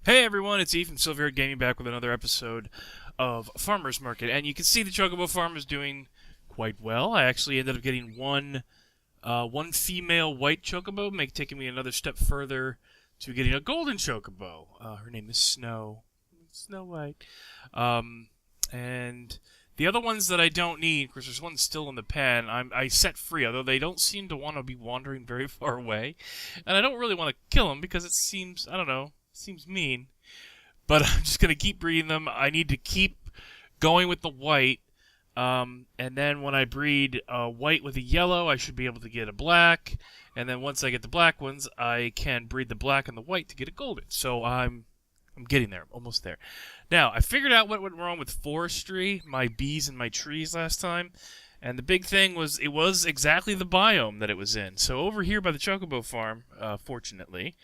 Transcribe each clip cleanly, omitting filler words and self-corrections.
Hey everyone, it's E from Silverhairedgaming back with another episode of Farmer's Market, and you can see the Chocobo farm is doing quite well. I actually ended up getting one female white Chocobo, taking me another step further to getting a golden Chocobo. Her name is Snow White, and the other ones that I don't need, of course, there's one still in the pen. I set free, although they don't seem to want to be wandering very far away, and I don't really want to kill them because it seems, I don't know. Seems mean, but I'm just going to keep breeding them. I need to keep going with the white, and then when I breed a white with a yellow, I should be able to get a black, and then once I get the black ones, I can breed the black and the white to get a golden. So I'm getting there, almost there. Now, I figured out what went wrong with Forestry, my bees and my trees last time, and the big thing was it was exactly the biome that it was in. So over here by the Chocobo farm, fortunately,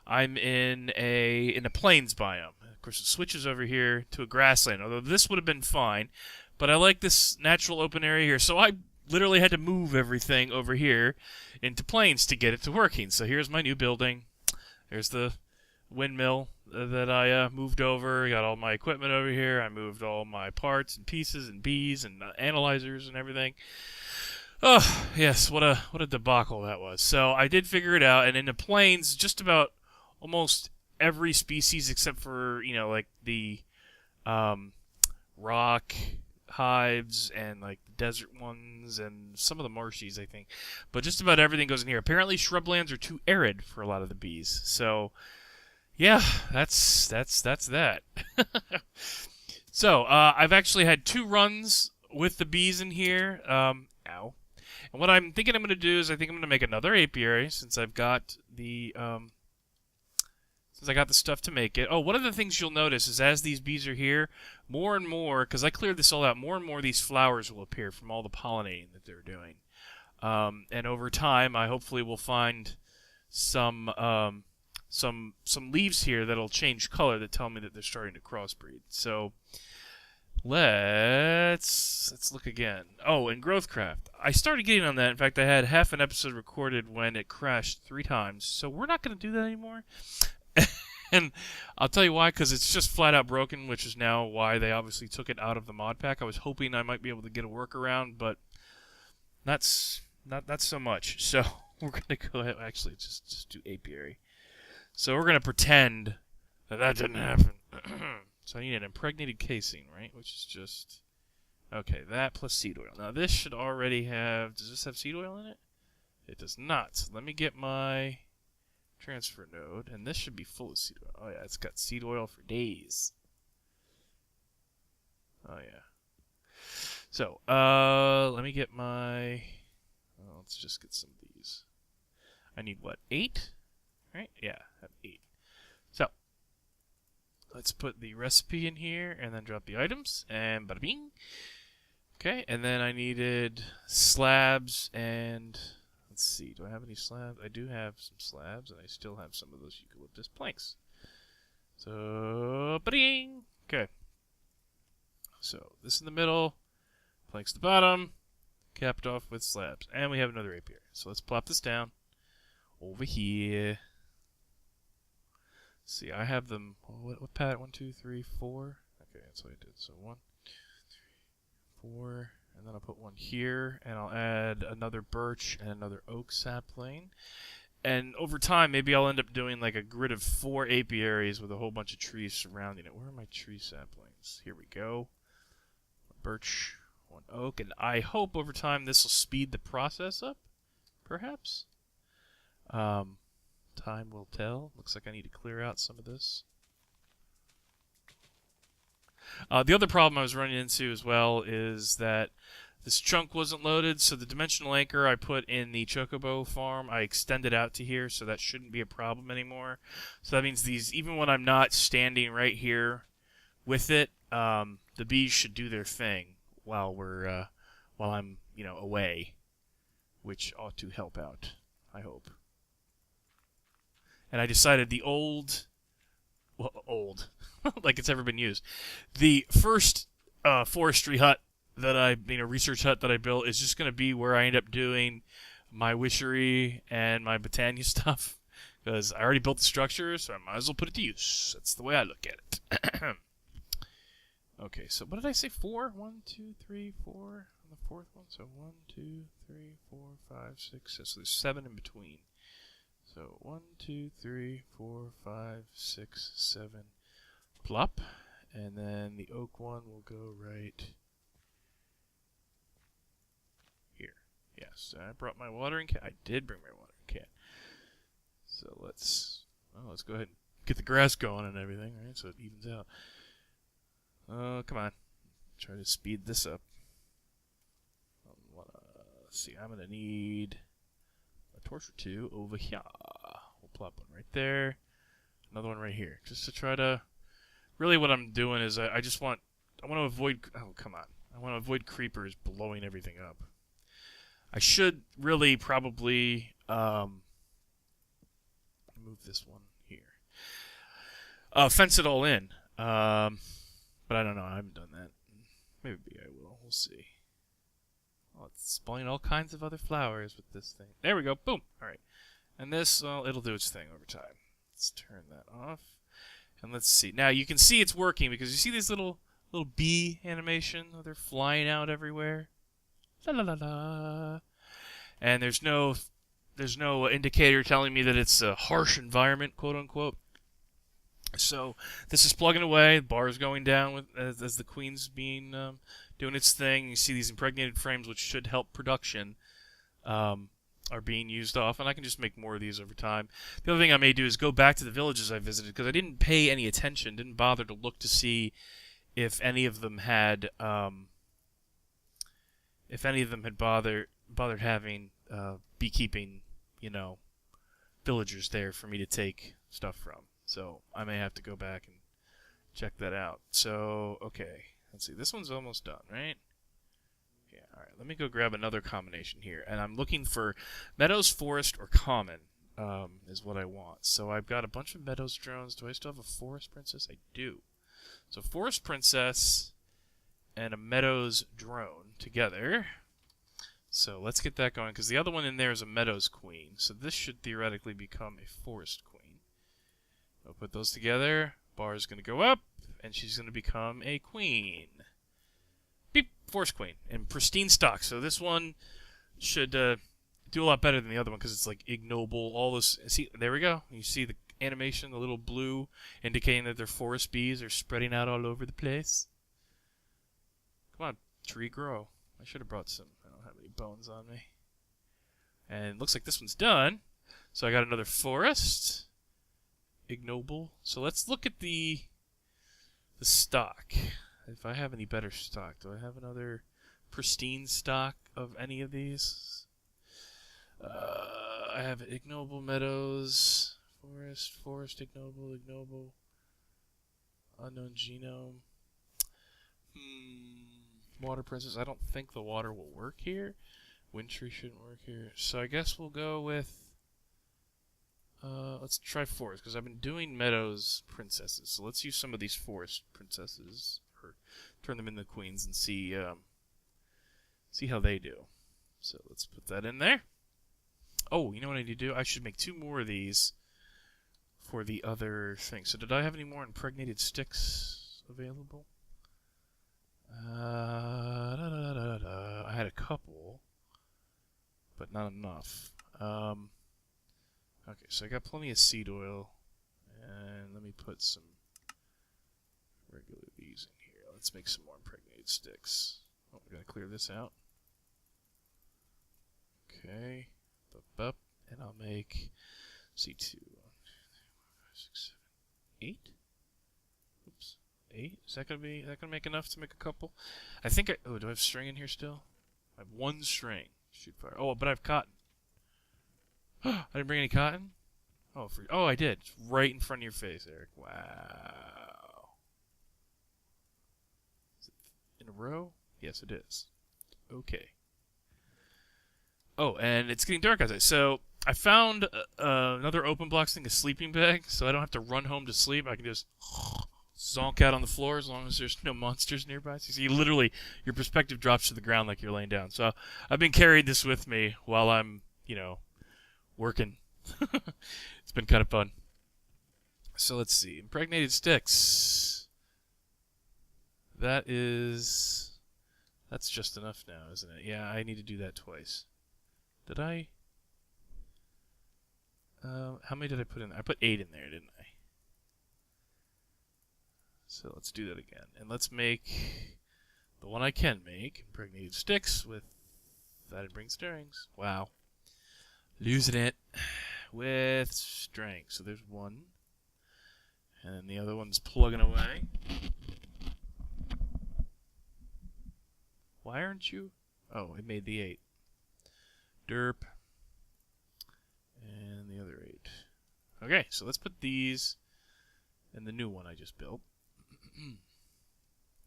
I'm in a plains biome. Of course, it switches over here to a grassland, although this would have been fine. But I like this natural open area here, so I literally had to move everything over here into plains to get it to working. So here's my new building. There's the windmill that I moved over. Got all my equipment over here. I moved all my parts and pieces and bees and analyzers and everything. Oh, yes, what a debacle that was. So I did figure it out, and in the plains, just about almost every species except for, like the rock hives and like the desert ones and some of the marshies, I think. But just about everything goes in here. Apparently shrublands are too arid for a lot of the bees. So, yeah, that's that. So, I've actually had 2 runs with the bees in here. Ow. And what I'm thinking I'm going to do is I think I'm going to make another apiary since I've got the stuff to make it. Oh, one of the things you'll notice is as these bees are here, more and more, because I cleared this all out, more and more of these flowers will appear from all the pollinating that they're doing. And over time, I hopefully will find some leaves here that'll change color that tell me that they're starting to crossbreed. So let's look again. Oh, and Growthcraft. I started getting on that. In fact, I had half an episode recorded when it crashed 3 times. So we're not going to do that anymore. And I'll tell you why, because it's just flat out broken, which is now why they obviously took it out of the mod pack. I was hoping I might be able to get a workaround, but not so much. So we're gonna go ahead. Actually, just do apiary. So we're gonna pretend that didn't happen. So I need an impregnated casing, right? Which is just okay. That plus seed oil. Now this should already have. Does this have seed oil in it? It does not. So let me get my transfer node, and this should be full of seed oil. Oh yeah, it's got seed oil for days. Oh yeah. So, let me get my... Oh, let's just get some of these. I need what, 8? Right? Yeah, I have 8. So, let's put the recipe in here, and then drop the items, and bada bing. Okay, and then I needed slabs and... Let's see, do I have any slabs? I do have some slabs, and I still have some of those eucalyptus planks. So, ba-ding! Okay. So, this in the middle, planks the bottom, capped off with slabs. And we have another apiary. So let's plop this down over here. Let's see, I have them, what pad? 1, 2, 3, 4. Okay, that's what I did. So 1, 2, 3, 4. And then I'll put one here, and I'll add another birch and another oak sapling. And over time, maybe I'll end up doing like a grid of 4 apiaries with a whole bunch of trees surrounding it. Where are my tree saplings? Here we go. One birch, 1 oak, and I hope over time this will speed the process up, perhaps. Time will tell. Looks like I need to clear out some of this. The other problem I was running into as well is that this chunk wasn't loaded, so the dimensional anchor I put in the Chocobo farm, I extended out to here, so that shouldn't be a problem anymore. So that means these, even when I'm not standing right here with it, the bees should do their thing while I'm, away, which ought to help out, I hope. And I decided the old, like it's ever been used. The first forestry hut that research hut that I built is just going to be where I end up doing my wishery and my botania stuff. Because I already built the structure, so I might as well put it to use. That's the way I look at it. Okay, so what did I say? 4? 1, 2, 3, 4 on the fourth one. So 1, 2, 3, 4, 5, 6, 7. So there's 7 in between. So 1, 2, 3, 4, 5, 6, 7. Plop. And then the oak one will go right here. Yes, I brought my watering can. I did bring my watering can. So let's go ahead and get the grass going and everything, right? So it evens out. Come on. Try to speed this up. Let's see, I'm going to need a torch or 2 over here. We'll plop one right there. Another one right here. Just to try to... Really what I'm doing is I want to avoid... Oh, come on. I want to avoid creepers blowing everything up. I should really probably... move this one here. Fence it all in. But I don't know. I haven't done that. Maybe I will. We'll see. Oh, it's spawning all kinds of other flowers with this thing. There we go. Boom. All right. And this, well, it'll do its thing over time. Let's turn that off. And let's see. Now, you can see it's working because you see this little bee animation? They're flying out everywhere. La la la la. And there's no indicator telling me that it's a harsh environment, quote unquote. So this is plugging away. The bar is going down with as the queen's being doing its thing. You see these impregnated frames, which should help production, are being used off, and I can just make more of these over time. The other thing I may do is go back to the villages I visited because I didn't pay any attention, didn't bother to look to see if any of them had bothered having beekeeping, villagers there for me to take stuff from. So I may have to go back and check that out. So, okay. Let's see. This one's almost done, right? Yeah, alright. Let me go grab another combination here. And I'm looking for meadows, forest, or common is what I want. So I've got a bunch of meadows drones. Do I still have a forest princess? I do. So forest princess and a meadows drone together. So let's get that going, because the other one in there is a meadows queen. So this should theoretically become a forest queen. I'll put those together. Bar is going to go up, and she's going to become a queen. Beep, forest queen, in pristine stock. So this one should do a lot better than the other one, because it's like ignoble. All this. See, there we go. You see the animation, the little blue, indicating that their forest bees are spreading out all over the place. Come on, tree grow. I should have brought some. I don't have any bones on me. And it looks like this one's done. So I got another forest. Ignoble. So let's look at the stock. If I have any better stock. Do I have another pristine stock of any of these? I have ignoble meadows, forest, ignoble, unknown genome. Water princess. I don't think the water will work here. Wintry shouldn't work here. So I guess we'll go with let's try forest, because I've been doing meadows princesses. So let's use some of these forest princesses, or turn them into queens, and see how they do. So let's put that in there. Oh, you know what I need to do? I should make 2 more of these for the other thing. So did I have any more impregnated sticks available? I had a couple, but not enough. Okay, so I got plenty of seed oil, and let me put some regular these in here. Let's make some more impregnated sticks. Oh, we gotta clear this out. Okay, up, and I'll make C2. 1, 2, 3, 4, 5, 6, 7, 8. Oops, 8. Is that gonna make enough to make a couple? I think oh, do I have string in here still? I have 1 string. Shoot fire. Oh, but I have cotton. I didn't bring any cotton? Oh, I did. It's right in front of your face, Eric. Wow. Is it in a row? Yes, it is. Okay. Oh, and it's getting dark outside. So I found another open blocks thing, a sleeping bag, so I don't have to run home to sleep. I can just zonk out on the floor as long as there's no monsters nearby. So you literally, your perspective drops to the ground like you're laying down. So I've been carrying this with me while I'm, working It's been kind of fun. So let's see. Impregnated sticks. That's just enough now, isn't it? Yeah, I need to do that twice. Did I? How many did I put in there? I put 8 in there, didn't I? So let's do that again. And let's make the one I can make. Impregnated sticks with that'd bring strings. Wow. Losing it with strength. So there's one. And then the other one's plugging away. Why aren't you? Oh, it made the 8. Derp. And the other 8. Okay, so let's put these in the new one I just built.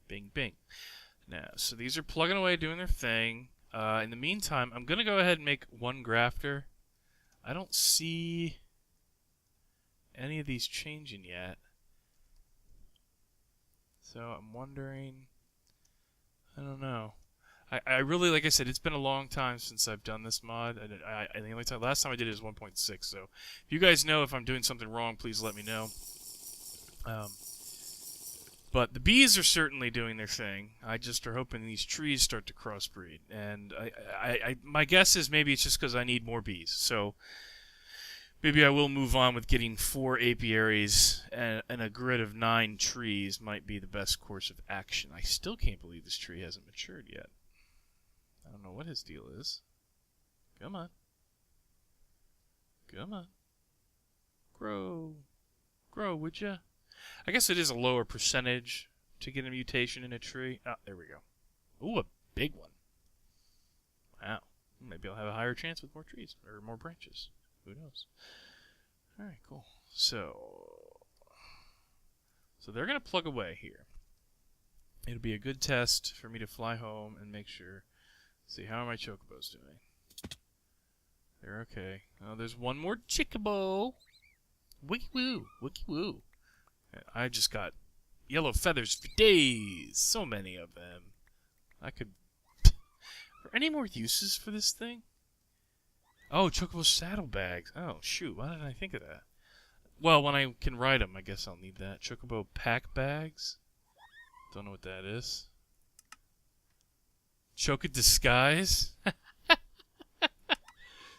Bing, bing. Now, so these are plugging away, doing their thing. In the meantime, I'm going to go ahead and make one grafter. I don't see any of these changing yet. So I'm wondering, I don't know. I really, like I said, it's been a long time since I've done this mod. And the only time, last time I did it was 1.6. So if you guys know if I'm doing something wrong, please let me know. But the bees are certainly doing their thing. I just are hoping these trees start to crossbreed. And my guess is maybe it's just because I need more bees. So maybe I will move on with getting 4 apiaries and a grid of 9 trees might be the best course of action. I still can't believe this tree hasn't matured yet. I don't know what his deal is. Come on. Come on. Grow. Grow, would ya? I guess it is a lower percentage to get a mutation in a tree. Ah, there we go. Ooh, a big one. Wow. Maybe I'll have a higher chance with more trees or more branches. Who knows? Alright, cool. So they're going to plug away here. It'll be a good test for me to fly home and make sure. See, how are my chocobos doing? They're okay. Oh, there's one more chocobo. Wiki woo. Wiki woo. I just got yellow feathers for days. So many of them. I could... Are any more uses for this thing? Oh, Chocobo saddlebags. Oh, shoot. Why didn't I think of that? Well, when I can ride them, I guess I'll need that. Chocobo pack bags. Don't know what that is. Choco disguise?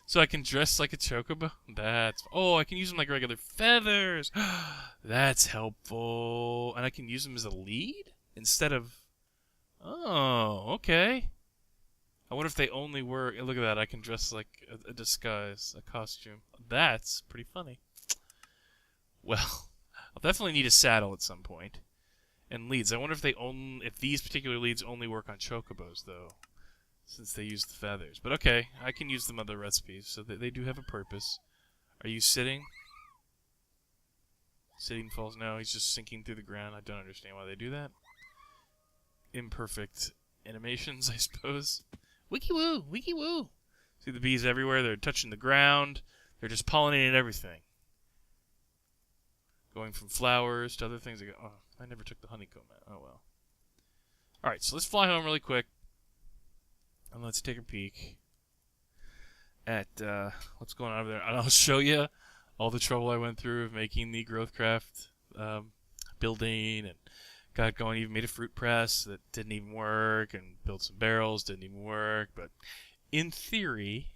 So I can dress like a chocobo? Oh, I can use them like regular feathers. That's helpful. And I can use them as a lead instead of... Oh, okay. I wonder if they only were... Look at that. I can dress like a disguise, a costume. That's pretty funny. Well, I'll definitely need a saddle at some point. And leads. I wonder if these particular leads only work on chocobos, though. Since they use the feathers. But okay, I can use them other recipes, so they do have a purpose. Are you sitting? Sitting falls? No, he's just sinking through the ground. I don't understand why they do that. Imperfect animations, I suppose. Wiki woo! Wiki woo! See the bees everywhere? They're touching the ground. They're just pollinating everything. Going from flowers to other things. Oh, I never took the honeycomb out. Oh well. Alright, so let's fly home really quick. And let's take a peek at what's going on over there. And I'll show you all the trouble I went through of making the Growthcraft building, and got going, even made a fruit press that didn't even work, and built some barrels, didn't even work. But in theory,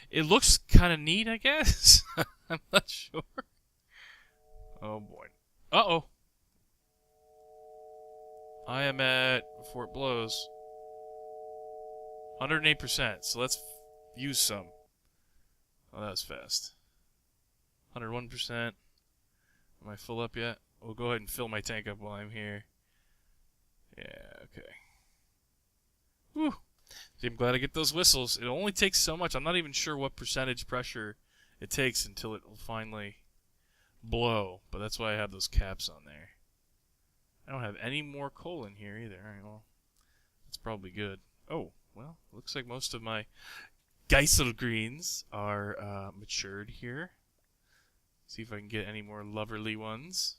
it looks kind of neat, I guess. I'm not sure. Oh boy. Uh-oh. I am at, before it blows, 108%, so let's use some. Oh, that was fast. 101%. Am I full up yet? We'll go ahead and fill my tank up while I'm here. Yeah, okay. Whew. See, I'm glad I get those whistles. It only takes so much. I'm not even sure what percentage pressure it takes until it will finally blow. But that's why I have those caps on there. I don't have any more coal in here either. Alright, well, that's probably good. Oh. Well, looks like most of my Geiselgreens are matured here. See if I can get any more loverly ones.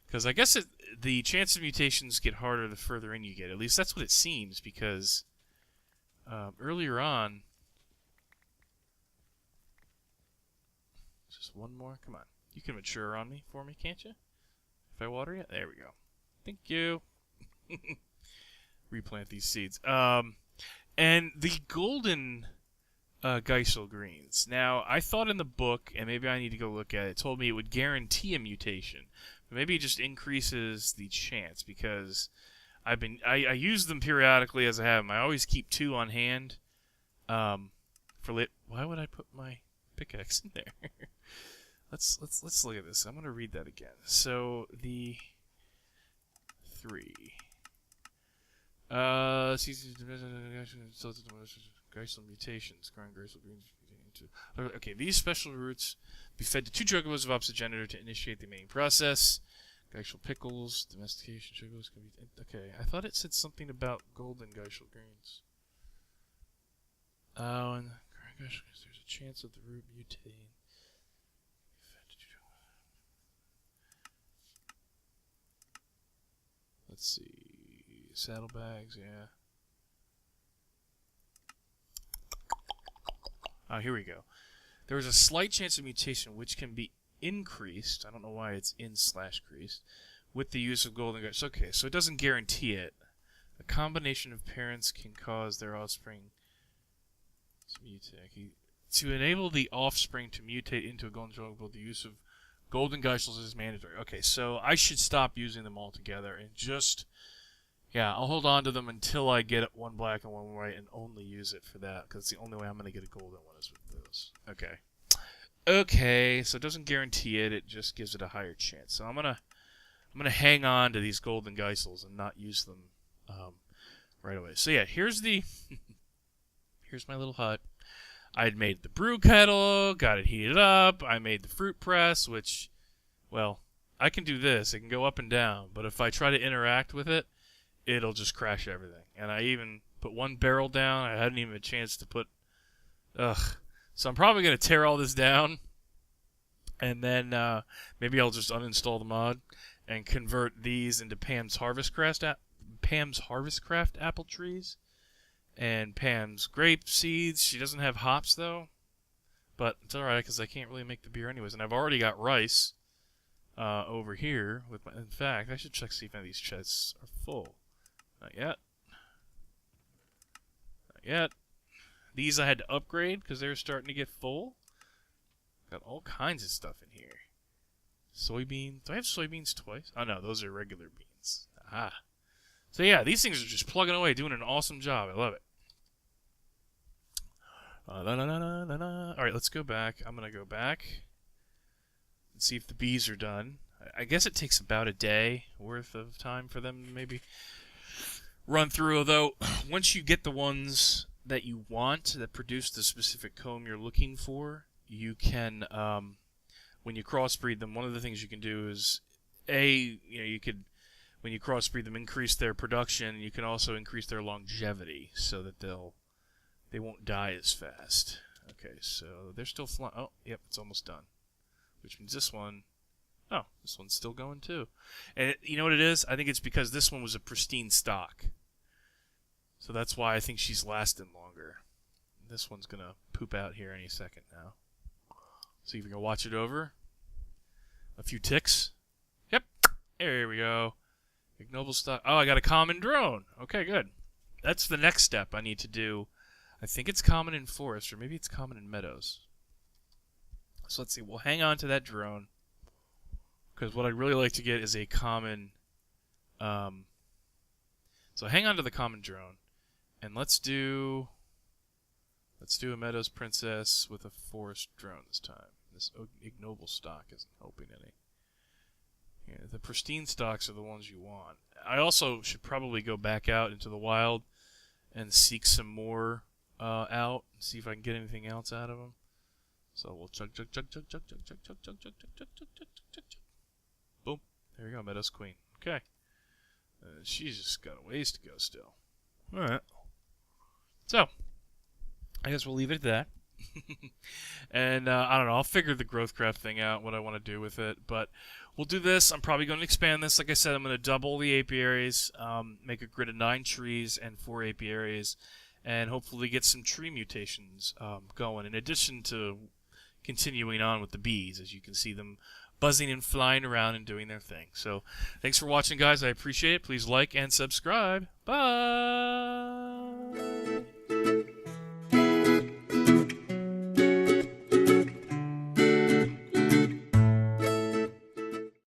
Because I guess the chance of mutations get harder the further in you get. At least that's what it seems, because earlier on, Just one more. Come on. You can mature on me for me, can't you? If I water it? There we go. Thank you. Replant these seeds. And the golden Geisel greens. Now, I thought in the book, and maybe I need to go look at it, told me it would guarantee a mutation. But maybe it just increases the chance, because I use them periodically as I have them. I always keep 2 on hand. Why would I put my pickaxe in there? let's look at this. I'm gonna read that again. So the 3. Geisel mutations. Okay, these special roots be fed to 2 chocobos of opposite gender to initiate the mating process. Geisel pickles, domestication chocobos can be. Okay, I thought it said something about golden Geisel greens. Oh, and there's a chance of the root mutating. Let's see. Saddlebags, yeah. Oh, here we go. There is a slight chance of mutation which can be increased. I don't know why it's in/creased with the use of golden Geisel. Okay, so it doesn't guarantee it. A combination of parents can cause their offspring to mutate. To enable the offspring to mutate into a golden chocobo, the use of golden Geisels is mandatory. Okay, so I should stop using them altogether and just, yeah, I'll hold on to them until I get 1 black and 1 white and only use it for that, because it's the only way I'm going to get a golden one is with those. Okay. Okay, so it doesn't guarantee it, it just gives it a higher chance. So I'm gonna hang on to these golden Geisels and not use them right away. So yeah, here's my little hut. I had made the brew kettle, got it heated up. I made the fruit press, which, well, I can do this. It can go up and down, but if I try to interact with it, it'll just crash everything. And I even put 1 barrel down. I hadn't even a chance to put. So I'm probably gonna tear all this down, and then maybe I'll just uninstall the mod and convert these into Pam's Harvestcraft apple trees. And Pam's grape seeds. She doesn't have hops, though. But it's alright, because I can't really make the beer anyways. And I've already got rice over here. In fact, I should check to see if any of these chests are full. Not yet. Not yet. These I had to upgrade, because they were starting to get full. Got all kinds of stuff in here. Soybeans. Do I have soybeans twice? Oh, no, those are regular beans. Ah. So yeah, these things are just plugging away, doing an awesome job. I love it. Alright, let's go back. I'm going to go back and see if the bees are done. I guess it takes about a day worth of time for them to maybe run through. Although, once you get the ones that you want that produce the specific comb you're looking for, you can, when you crossbreed them, one of the things you can do is, you could, when you crossbreed them, increase their production. You can also increase their longevity so that they won't die as fast. Okay, so they're still flying. Oh, yep, it's almost done. Which means this one, oh, this one's still going too. And you know what it is? I think it's because this one was a pristine stock. So that's why I think she's lasting longer. This one's going to poop out here any second now. See if we can watch it over. A few ticks. Yep, there we go. Ignoble stock. Oh, I got a common drone. Okay, good. That's the next step I need to do. I think it's common in forest, or maybe it's common in meadows. So let's see. We'll hang on to that drone, because what I'd really like to get is a common. So hang on to the common drone, and let's do a meadows princess with a forest drone this time. This ignoble stock isn't helping any. Yeah, the pristine stocks are the ones you want. I also should probably go back out into the wild and seek some more out and see if I can get anything else out of them. So we'll chug. Boom. There we go, Meadows Queen. Okay. She's just got a ways to go still. Alright. So, I guess we'll leave it at that. And I don't know, I'll figure the growthcraft thing out, what I want to do with it, but we'll do this. I'm probably going to expand this. Like I said, I'm going to double the apiaries, make a grid of 9 trees and 4 apiaries, and hopefully get some tree mutations going, in addition to, continuing on with the bees, as you can see them buzzing and flying around and doing their thing. So thanks for watching, guys. I appreciate it. Please like and subscribe. Bye.